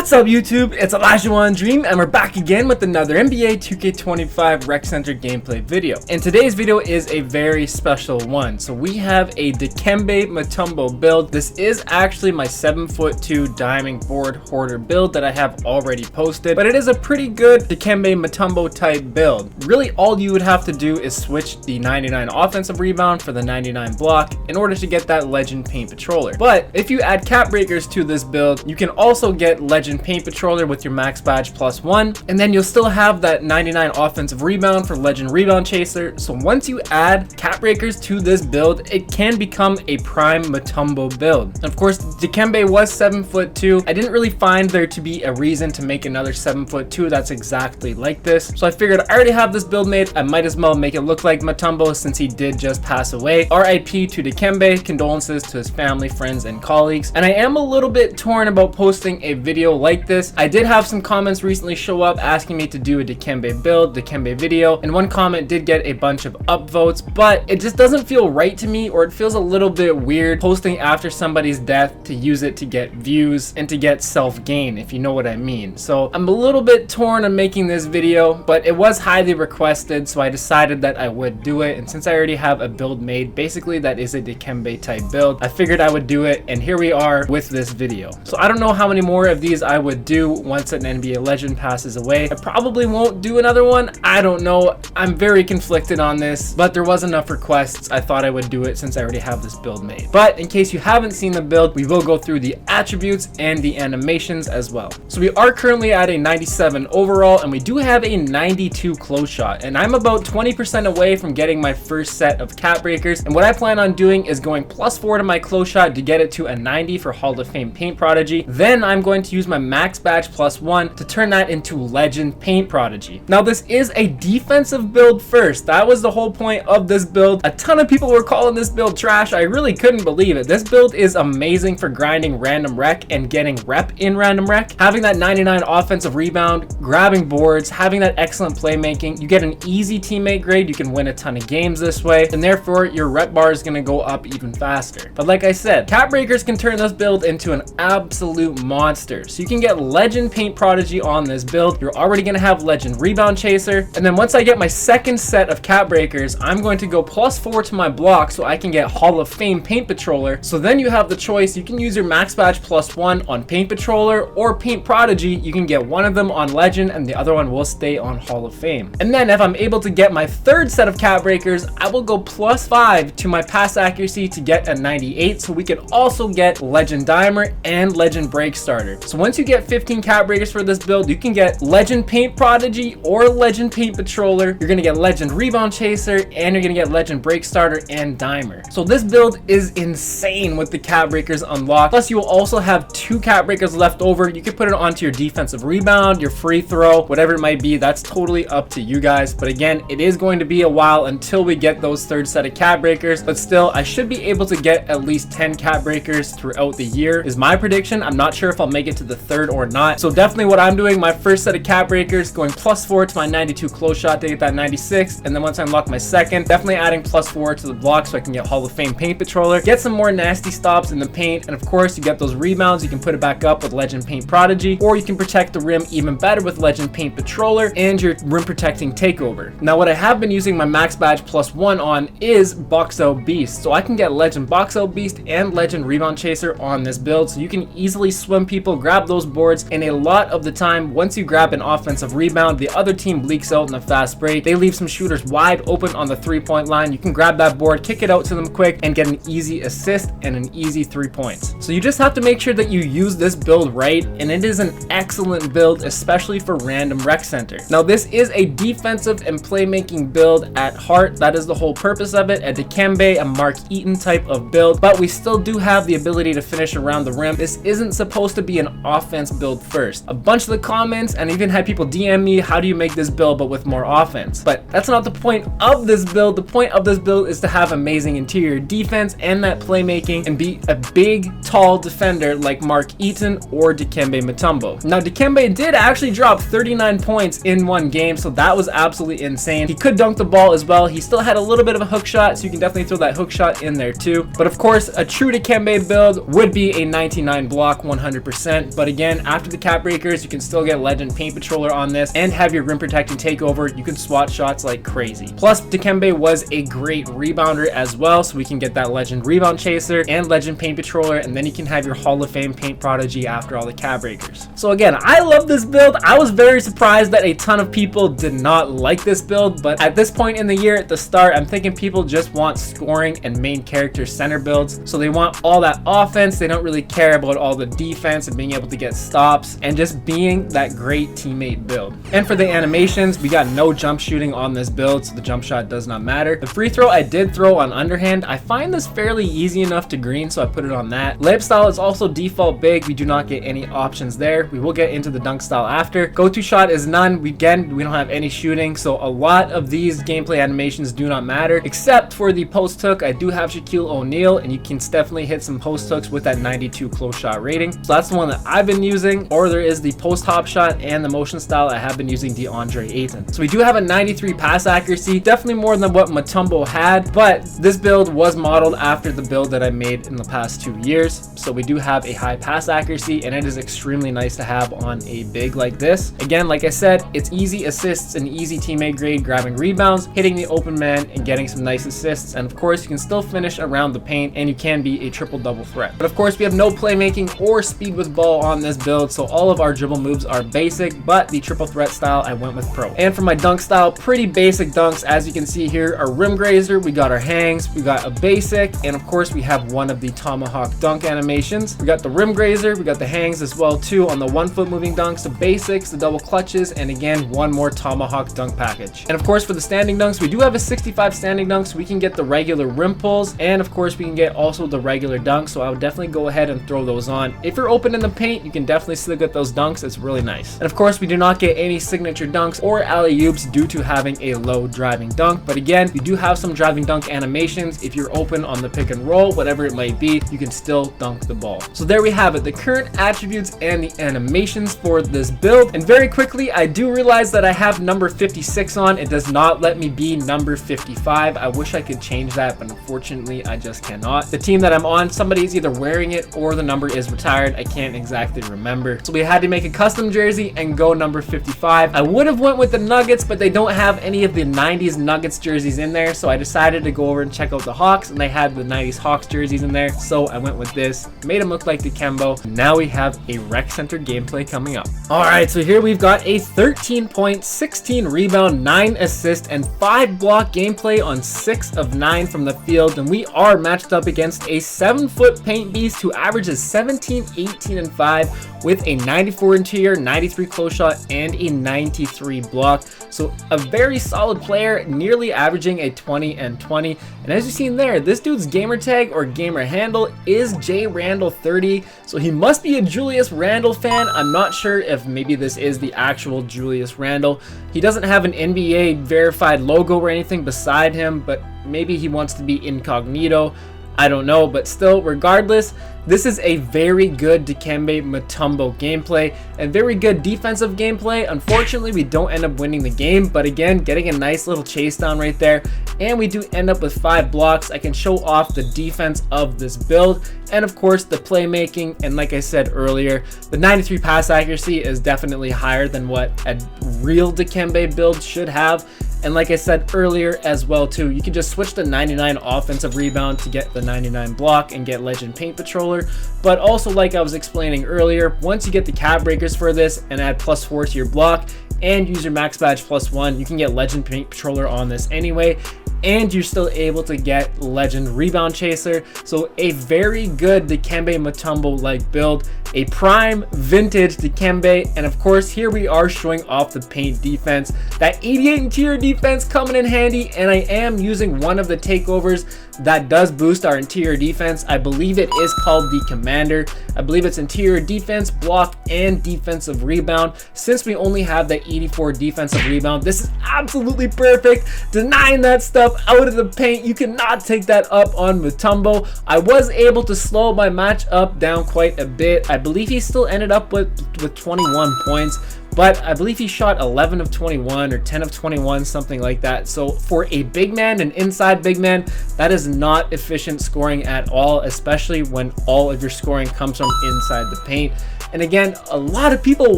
What's up YouTube? It's Elijah1Dream and we're back again with another NBA 2K25 Rec Center gameplay video. And today's video is a very special one. So we have a Dikembe Mutombo build. This is actually my 7'2" diamond board hoarder build that I have already posted, but it is a pretty good Dikembe Mutombo type build. Really all you would have to do is switch the 99 offensive rebound for the 99 block in order to get that Legend Paint Patroller. But if you add cap breakers to this build, you can also get Legend Paint Patroller with your max badge +1, and then you'll still have that 99 offensive rebound for Legend Rebound Chaser. So once you add cap breakers to this build, it can become a prime Mutombo build. And of course, Dikembe was 7'2". I didn't really find there to be a reason to make another 7'2" that's exactly like this. So I figured I already have this build made, I might as well make it look like Mutombo since he did just pass away. RIP to Dikembe, condolences to his family, friends, and colleagues. And I am a little bit torn about posting a video like this. I did have some comments recently show up asking me to do a Dikembe build, Dikembe video, and one comment did get a bunch of upvotes, but it just doesn't feel right to me, or it feels a little bit weird posting after somebody's death to use it to get views and to get self-gain, if you know what I mean. So I'm a little bit torn on making this video, but it was highly requested, so I decided that I would do it. And since I already have a build made, basically that is a Dikembe type build, I figured I would do it, and here we are with this video. So I don't know how many more of these I would do once an NBA legend passes away. I probably won't do another one. I don't know. I'm very conflicted on this, but there was enough requests. I thought I would do it since I already have this build made. But in case you haven't seen the build, we will go through the attributes and the animations as well. So we are currently at a 97 overall, and we do have a 92 close shot, and I'm about 20% away from getting my first set of cap breakers. And what I plan on doing is going +4 to my close shot to get it to a 90 for Hall of Fame Paint Prodigy. Then I'm going to use my max badge +1 to turn that into Legend Paint Prodigy. Now this is a defensive build first. That was the whole point of this build. A ton of people were calling this build trash. I really couldn't believe it. This build is amazing for grinding random rec and getting rep in random rec. Having that 99 offensive rebound, grabbing boards, having that excellent playmaking, you get an easy teammate grade. You can win a ton of games this way, and therefore your rep bar is going to go up even faster. But like I said, cap breakers can turn this build into an absolute monster. So you can get Legend Paint Prodigy on this build. You're already going to have Legend Rebound Chaser, and then once I get my second set of cap breakers, I'm going to go +4 to my block so I can get Hall of Fame Paint Patroller. So then you have the choice. You can use your max badge +1 on Paint Patroller or Paint Prodigy. You can get one of them on Legend and the other one will stay on Hall of Fame. And then if I'm able to get my third set of cap breakers, I will go +5 to my pass accuracy to get a 98, so we can also get Legend Dimer and Legend Break Starter. So once you get 15 cap breakers for this build, you can get Legend Paint Prodigy or Legend Paint Patroller. You're gonna get Legend Rebound Chaser, and you're gonna get Legend Break Starter and Dimer. So this build is insane with the cap breakers unlocked. Plus you will also have 2 cap breakers left over. You can put it onto your defensive rebound, your free throw, whatever it might be. That's totally up to you guys. But again, it is going to be a while until we get those third set of cap breakers. But still, I should be able to get at least 10 cap breakers throughout the year is my prediction. I'm not sure if I'll make it to the third or not. So definitely what I'm doing, my first set of cap breakers, going +4 to my 92 close shot to get that 96. And then once I unlock my second, definitely adding +4 to the block so I can get Hall of Fame Paint Patroller, get some more nasty stops in the paint. And of course, you get those rebounds. You can put it back up with Legend Paint Prodigy, or you can protect the rim even better with Legend Paint Patroller and your rim protecting takeover. Now what I have been using my max badge +1 on is Box Out Beast. So I can get Legend Box Out Beast and Legend Rebound Chaser on this build. So you can easily swim people, grab those boards, and a lot of the time, once you grab an offensive rebound, the other team leaks out in a fast break. They leave some shooters wide open on the 3-point line. You can grab that board, kick it out to them quick, and get an easy assist and an easy 3 points. So you just have to make sure that you use this build right, and it is an excellent build, especially for random rec center. Now this is a defensive and playmaking build at heart. That is the whole purpose of it. A Dikembe, a Mark Eaton type of build, but we still do have the ability to finish around the rim. This isn't supposed to be an offense build first. A bunch of the comments and even had people DM me, how do you make this build but with more offense? But that's not the point of this build. The point of this build is to have amazing interior defense and that playmaking and be a big, tall defender like Mark Eaton or Dikembe Mutombo. Now Dikembe did actually drop 39 points in one game, so that was absolutely insane. He could dunk the ball as well. He still had a little bit of a hook shot, so you can definitely throw that hook shot in there too. But of course, a true Dikembe build would be a 99 block 100%. But again, after the cap breakers, you can still get Legend Paint Patroller on this and have your rim protecting takeover. You can swat shots like crazy. Plus, Dikembe was a great rebounder as well, so we can get that Legend Rebound Chaser and Legend Paint Patroller, and then you can have your Hall of Fame Paint Prodigy after all the cap breakers. So again, I love this build. I was very surprised that a ton of people did not like this build, but at this point in the year, at the start, I'm thinking people just want scoring and main character center builds. So they want all that offense. They don't really care about all the defense and being able to get stops and just being that great teammate build. And for the animations, we got no jump shooting on this build, so the jump shot does not matter. The free throw I did throw on underhand. I find this fairly easy enough to green, so I put it on that. Layup style is also default big. We do not get any options there. We will get into the dunk style after. Go-to shot is none. We don't have any shooting, so a lot of these gameplay animations do not matter, except for the post hook. I do have Shaquille O'Neal, and you can definitely hit some post hooks with that 92 close shot rating. So that's the one that I've been using, or there is the post hop shot and the motion style. I have been using DeAndre Ayton. So we do have a 93 pass accuracy, definitely more than what Mutombo had, but this build was modeled after the build that I made in the past 2 years. So we do have a high pass accuracy, and it is extremely nice to have on a big like this. Again, like I said, it's easy assists and easy teammate grade, grabbing rebounds, hitting the open man, and getting some nice assists. And of course, you can still finish around the paint, and you can be a triple-double threat. But of course, we have no playmaking or speed with ball on this build, so all of our dribble moves are basic, but the triple threat style, I went with pro. And for my dunk style, pretty basic dunks. As you can see here, our rim grazer, we got our hangs, we got a basic, and of course, we have one of the tomahawk dunk animations. We got the rim grazer, we got the hangs as well too on the 1 foot moving dunks, the basics, the double clutches, and again, one more tomahawk dunk package. And of course, for the standing dunks, we do have a 65 standing dunk, so we can get the regular rim pulls, and of course, we can get also the regular dunks, so I would definitely go ahead and throw those on. If you're open in the paint, you can definitely still get those dunks. It's really nice. And of course, we do not get any signature dunks or alley-oops due to having a low driving dunk, but again, you do have some driving dunk animations. If you're open on the pick and roll, whatever it might be, you can still dunk the ball. So there we have it, the current attributes and the animations for this build. And very quickly, I do realize that I have number 56 on. It does not let me be number 55. I wish I could change that, but unfortunately, I just cannot. The team that I'm on, somebody is either wearing it or the number is retired. I can't exactly remember. So we had to make a custom jersey and go number 55. I would have went with the Nuggets, but they don't have any of the 90s Nuggets jerseys in there. So I decided to go over and check out the Hawks, and they had the 90s Hawks jerseys in there. So I went with this, made them look like Dikembe. Now we have a rec center gameplay coming up. All right, so here we've got a 13 point, 16 rebound, 9 assist, and 5 block gameplay on 6 of 9 from the field. And we are matched up against a 7-foot paint beast who averages 17, 18, and 5 with a 94 interior, 93 close shot, and a 93 block. So a very solid player, nearly averaging a 20 and 20. And as you've seen there, this dude's gamer tag or gamer handle is JRandall30. So he must be a Julius Randle fan. I'm not sure if maybe this is the actual Julius Randle. He doesn't have an NBA verified logo or anything beside him, but maybe he wants to be incognito. I don't know, but still, regardless, this is a very good Dikembe Mutombo gameplay and very good defensive gameplay. Unfortunately, we don't end up winning the game, but again, getting a nice little chase down right there, and we do end up with 5 blocks. I can show off the defense of this build, and of course, the playmaking, and like I said earlier, the 93 pass accuracy is definitely higher than what a real Dikembe build should have. And like I said earlier as well too, you can just switch to 99 offensive rebound to get the 99 block and get Legend Paint Patroller. But also, like I was explaining earlier, once you get the cap breakers for this and add +4 to your block and use your max badge +1, you can get Legend Paint Patroller on this anyway. And you're still able to get Legend Rebound Chaser. So a very good Dikembe Mutombo like build, a prime vintage Dikembe. And of course, here we are showing off the paint defense, that 88 interior defense coming in handy. And I am using one of the takeovers that does boost our interior defense. I believe it is called the Commander. I believe it's interior defense, block, and defensive rebound. Since we only have the 84 defensive rebound, this is absolutely perfect. Denying that stuff out of the paint, you cannot take that up on Mutombo. I was able to slow my match up down quite a bit. I believe he still ended up with 21 points, but I believe he shot 11 of 21 or 10 of 21, something like that. So for a big man, an inside big man, that is not efficient scoring at all, especially when all of your scoring comes from inside the paint. And again, a lot of people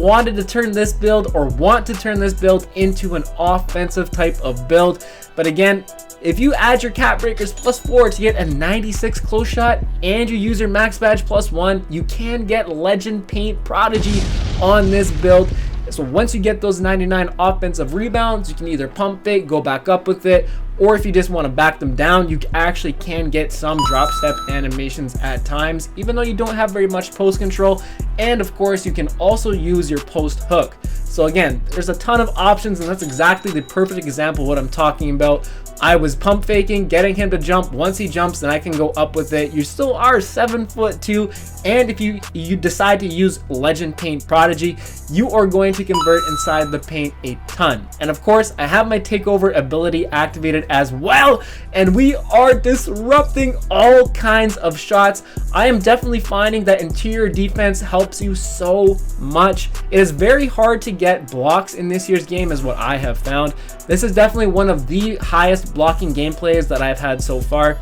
wanted to turn this build or want to turn this build into an offensive type of build. But again, if you add your cap breakers +4 to get a 96 close shot and you use your max badge +1, you can get Legend Paint Prodigy on this build. So once you get those 99 offensive rebounds, you can either pump fake, go back up with it, or if you just want to back them down, you actually can get some drop step animations at times, even though you don't have very much post control. And of course, you can also use your post hook. So again, there's a ton of options, and that's exactly the perfect example of what I'm talking about. I was pump faking, getting him to jump. Once he jumps, then I can go up with it. You still are 7'2", and if you decide to use Legend Paint Prodigy, you are going to convert inside the paint a ton. And of course, I have my takeover ability activated as well, and we are disrupting all kinds of shots. I am definitely finding that interior defense helps you so much. It is very hard to get blocks in this year's game, is what I have found. This is definitely one of the highest blocking gameplays that I've had so far.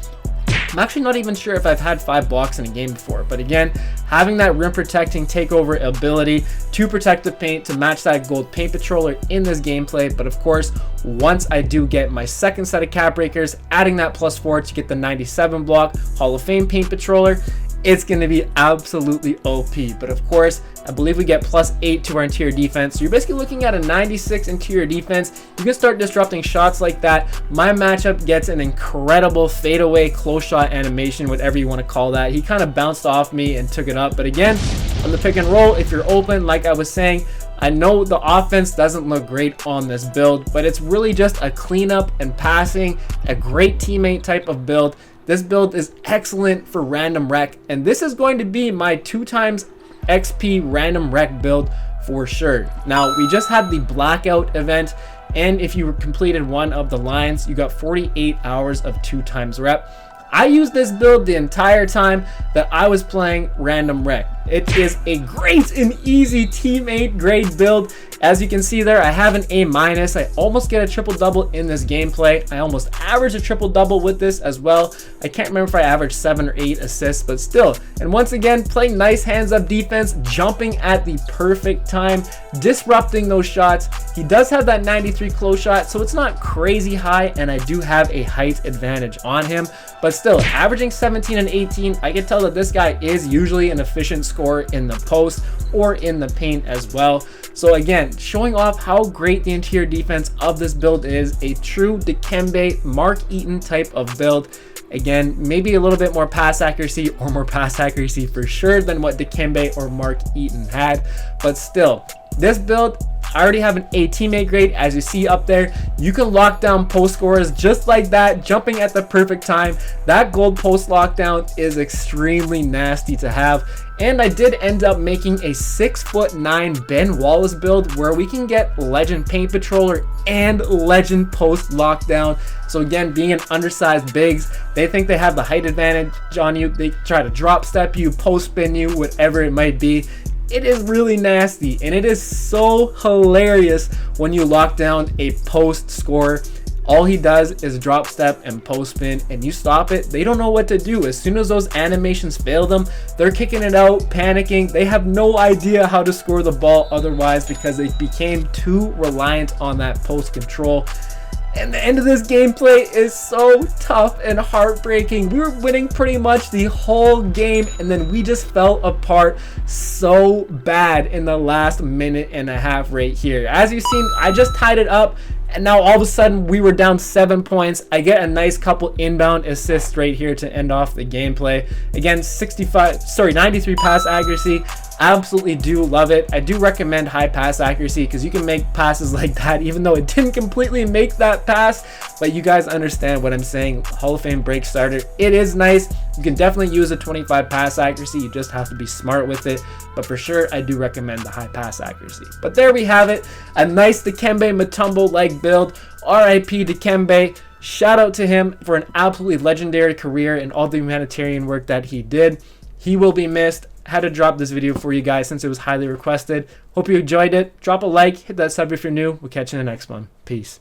I'm actually not even sure if I've had 5 blocks in a game before, but again, having that rim protecting takeover ability to protect the paint to match that gold paint patroller in this gameplay. But of course, once I do get my second set of cap breakers, adding that +4 to get the 97 block Hall of Fame paint patroller, it's going to be absolutely OP. But of course, I believe we get +8 to our interior defense. So you're basically looking at a 96 interior defense. You can start disrupting shots like that. My matchup gets an incredible fadeaway close shot animation, whatever you want to call that. He kind of bounced off me and took it up. But again, on the pick and roll, if you're open, like I was saying, I know the offense doesn't look great on this build, but it's really just a cleanup and passing, a great teammate type of build. This build is excellent for random rec, and this is going to be my 2x XP random rec build for sure. Now, we just had the blackout event, and if you completed one of the lines, you got 48 hours of 2x rep. I used this build the entire time that I was playing random rec. It is a great and easy teammate grade build. As you can see there, I have an A-. I almost get a triple-double in this gameplay. I almost average a triple-double with this as well. I can't remember if I averaged 7 or 8 assists, but still. And once again, playing nice hands-up defense, jumping at the perfect time, disrupting those shots. He does have that 93 close shot, so it's not crazy high, and I do have a height advantage on him. But still, averaging 17 and 18, I can tell that this guy is usually an efficient scorer in the post or in the paint as well. So again, showing off how great the interior defense of this build is, a true Dikembe Mark Eaton type of build. Again, maybe a little bit more pass accuracy, or more pass accuracy for sure than what Dikembe or Mark Eaton had, but still, this build, I already have an A teammate grade. As you see up there, you can lock down post scorers just like that, jumping at the perfect time. That gold post lockdown is extremely nasty to have. And I did end up making a 6'9" Ben Wallace build where we can get Legend Paint Patroller and Legend Post Lockdown. So again, being an undersized bigs, they think they have the height advantage on you. They try to drop step you, post spin you, whatever it might be. It is really nasty, and it is so hilarious when you lock down a post scorer. All he does is drop step and post spin, and you stop it. They don't know what to do. As soon as those animations fail them, they're kicking it out, panicking. They have no idea how to score the ball otherwise because they became too reliant on that post control. And the end of this gameplay is so tough and heartbreaking. We were winning pretty much the whole game, and then we just fell apart so bad in the last minute and a half right here. As you've seen, I just tied it up, and now all of a sudden we were down 7 points. I get a nice couple inbound assists right here to end off the gameplay. Again, 93 pass accuracy. Absolutely do love it. I do recommend high pass accuracy because you can make passes like that even though it didn't completely make that pass, but you guys understand what I'm saying. Hall of Fame break starter, it is nice. You can definitely use a 25 pass accuracy. You just have to be smart with it, but for sure I do recommend the high pass accuracy. But there we have it, a nice Dikembe Mutombo like build. RIP Dikembe. Shout out to him for an absolutely legendary career and all the humanitarian work that he did. He will be missed. Had to drop this video for you guys since it was highly requested. Hope you enjoyed it. Drop a like, hit that sub if you're new. We'll catch you in the next one. Peace.